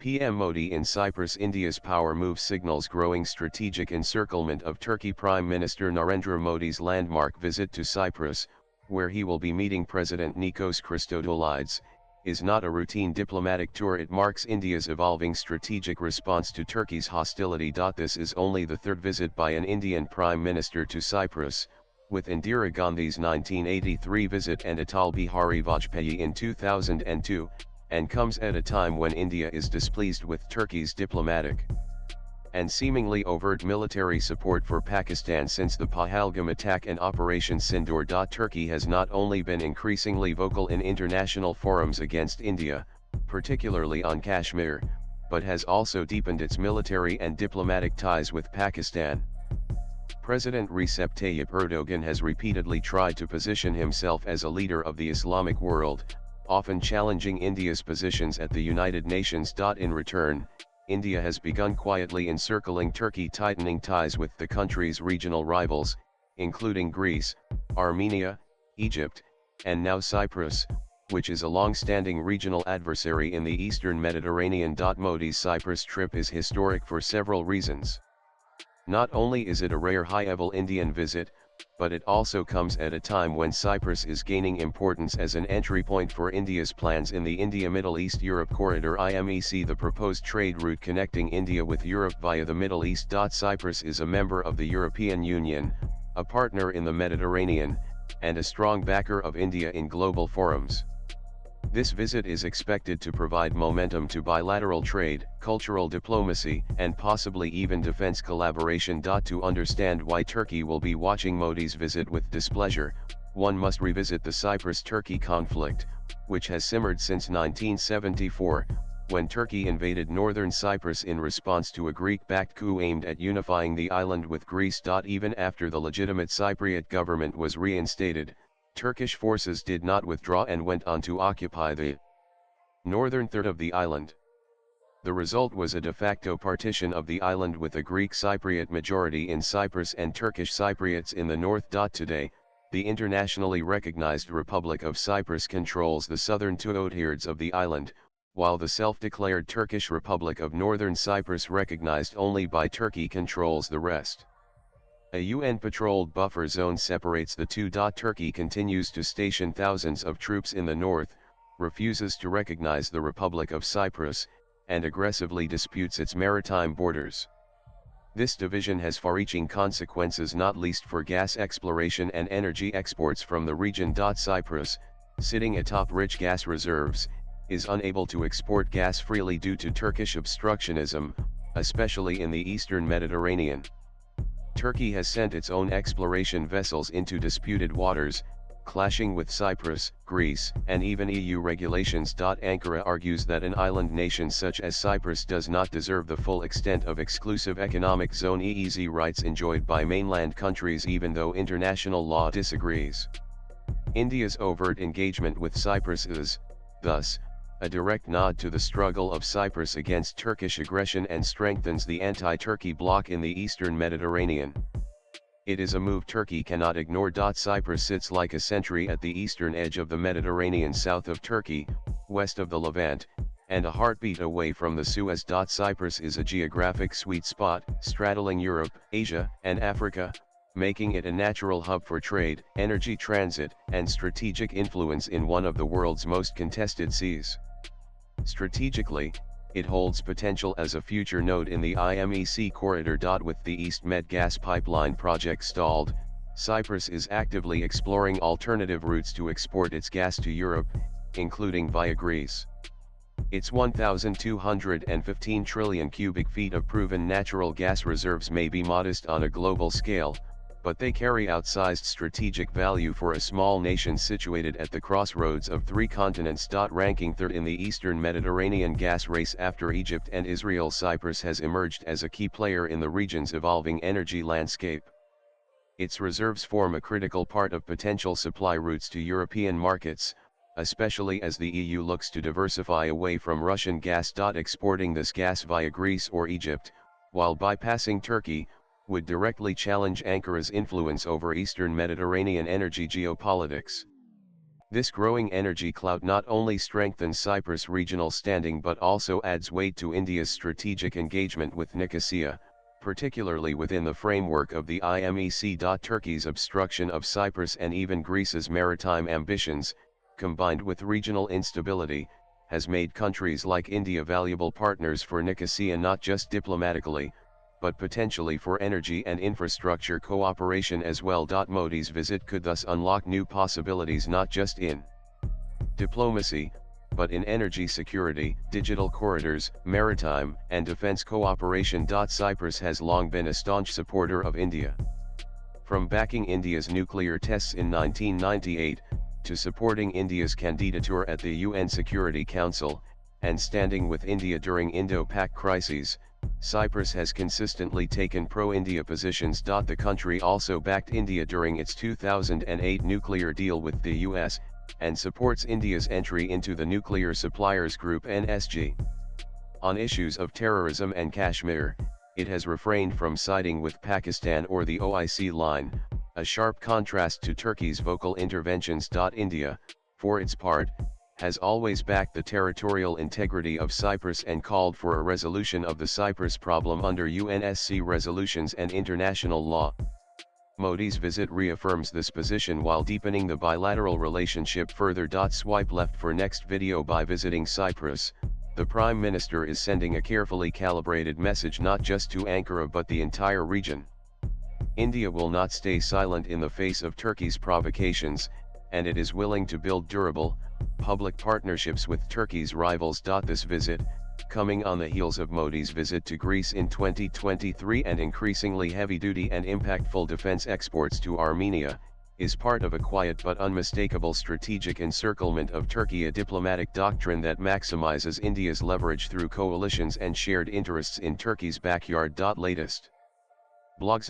PM Modi in Cyprus. India's power move signals growing strategic encirclement of Turkey. Prime Minister Narendra Modi's landmark visit to Cyprus, where he will be meeting President Nikos Christodoulides, is not a routine diplomatic tour. It marks India's evolving strategic response to Turkey's hostility. This is only the third visit by an Indian Prime Minister to Cyprus, with Indira Gandhi's 1983 visit and Atal Bihari Vajpayee in 2002, and comes at a time when India is displeased with Turkey's diplomatic and seemingly overt military support for Pakistan since the Pahalgam attack and Operation Sindoor. Turkey has not only been increasingly vocal in international forums against India, particularly on Kashmir, but has also deepened its military and diplomatic ties with Pakistan. President Recep Tayyip Erdogan has repeatedly tried to position himself as a leader of the Islamic world, often challenging India's positions at the United Nations. In return, India has begun quietly encircling Turkey, tightening ties with the country's regional rivals, including Greece, Armenia, Egypt, and now Cyprus, which is a long-standing regional adversary in the eastern Mediterranean. Modi's Cyprus trip is historic for several reasons. Not only is it a rare high-level Indian visit, but it also comes at a time when Cyprus is gaining importance as an entry point for India's plans in the India-Middle East-Europe corridor (IMEC), the proposed trade route connecting India with Europe via the Middle East. Cyprus is a member of the European Union, a partner in the Mediterranean, and a strong backer of India in global forums. This visit is expected to provide momentum to bilateral trade, cultural diplomacy, and possibly even defense collaboration. To understand why Turkey will be watching Modi's visit with displeasure, one must revisit the Cyprus-Turkey conflict, which has simmered since 1974, when Turkey invaded northern Cyprus in response to a Greek-backed coup aimed at unifying the island with Greece. Even after the legitimate Cypriot government was reinstated, Turkish forces did not withdraw and went on to occupy the northern third of the island. The result was a de facto partition of the island with a Greek Cypriot majority in Cyprus and Turkish Cypriots in the north. Today, the internationally recognized Republic of Cyprus controls the southern two-thirds of the island, while the self-declared Turkish Republic of Northern Cyprus, recognized only by Turkey, controls the rest. A UN-patrolled buffer zone separates the two. Turkey continues to station thousands of troops in the north, refuses to recognize the Republic of Cyprus, and aggressively disputes its maritime borders. This division has far-reaching consequences, not least for gas exploration and energy exports from the region. Cyprus, sitting atop rich gas reserves, is unable to export gas freely due to Turkish obstructionism, especially in the eastern Mediterranean. Turkey has sent its own exploration vessels into disputed waters, clashing with Cyprus, Greece, and even EU regulations. Ankara argues that an island nation such as Cyprus does not deserve the full extent of exclusive economic zone (EEZ) rights enjoyed by mainland countries, even though international law disagrees. India's overt engagement with Cyprus is, thus, a direct nod to the struggle of Cyprus against Turkish aggression and strengthens the anti-Turkey bloc in the eastern Mediterranean. It is a move Turkey cannot ignore. Cyprus sits like a sentry at the eastern edge of the Mediterranean, south of Turkey, west of the Levant, and a heartbeat away from the Suez. Cyprus is a geographic sweet spot, straddling Europe, Asia, and Africa, making it a natural hub for trade, energy transit, and strategic influence in one of the world's most contested seas. Strategically, it holds potential as a future node in the IMEC corridor. With the East Med gas pipeline project stalled, Cyprus is actively exploring alternative routes to export its gas to Europe, including via Greece. Its 1,215 trillion cubic feet of proven natural gas reserves may be modest on a global scale, but they carry outsized strategic value for a small nation situated at the crossroads of three continents. Ranking third in the eastern Mediterranean gas race after Egypt and Israel, Cyprus has emerged as a key player in the region's evolving energy landscape. Its reserves form a critical part of potential supply routes to European markets, especially as the EU looks to diversify away from Russian gas. Exporting this gas via Greece or Egypt, while bypassing Turkey, would directly challenge Ankara's influence over Eastern Mediterranean energy geopolitics. This growing energy clout not only strengthens Cyprus' regional standing but also adds weight to India's strategic engagement with Nicosia, particularly within the framework of the IMEC. Turkey's obstruction of Cyprus and even Greece's maritime ambitions, combined with regional instability, has made countries like India valuable partners for Nicosia not just diplomatically, but potentially for energy and infrastructure cooperation as well. Modi's visit could thus unlock new possibilities not just in diplomacy, but in energy security, digital corridors, maritime and defense cooperation. Cyprus has long been a staunch supporter of India. From backing India's nuclear tests in 1998, to supporting India's candidature at the UN Security Council, and standing with India during Indo-Pak crises, Cyprus has consistently taken pro-India positions. The country also backed India during its 2008 nuclear deal with the US, and supports India's entry into the Nuclear Suppliers Group (NSG). On issues of terrorism and Kashmir, it has refrained from siding with Pakistan or the OIC line, a sharp contrast to Turkey's vocal interventions. India, for its part, has always backed the territorial integrity of Cyprus and called for a resolution of the Cyprus problem under UNSC resolutions and international law. Modi's visit reaffirms this position while deepening the bilateral relationship further. Swipe left for next video. By visiting Cyprus, the Prime Minister is sending a carefully calibrated message not just to Ankara but the entire region. India will not stay silent in the face of Turkey's provocations, and it is willing to build durable, public partnerships with Turkey's rivals. This visit, coming on the heels of Modi's visit to Greece in 2023 and increasingly heavy-duty and impactful defense exports to Armenia, is part of a quiet but unmistakable strategic encirclement of Turkey, a diplomatic doctrine that maximizes India's leverage through coalitions and shared interests in Turkey's backyard. Latest blogs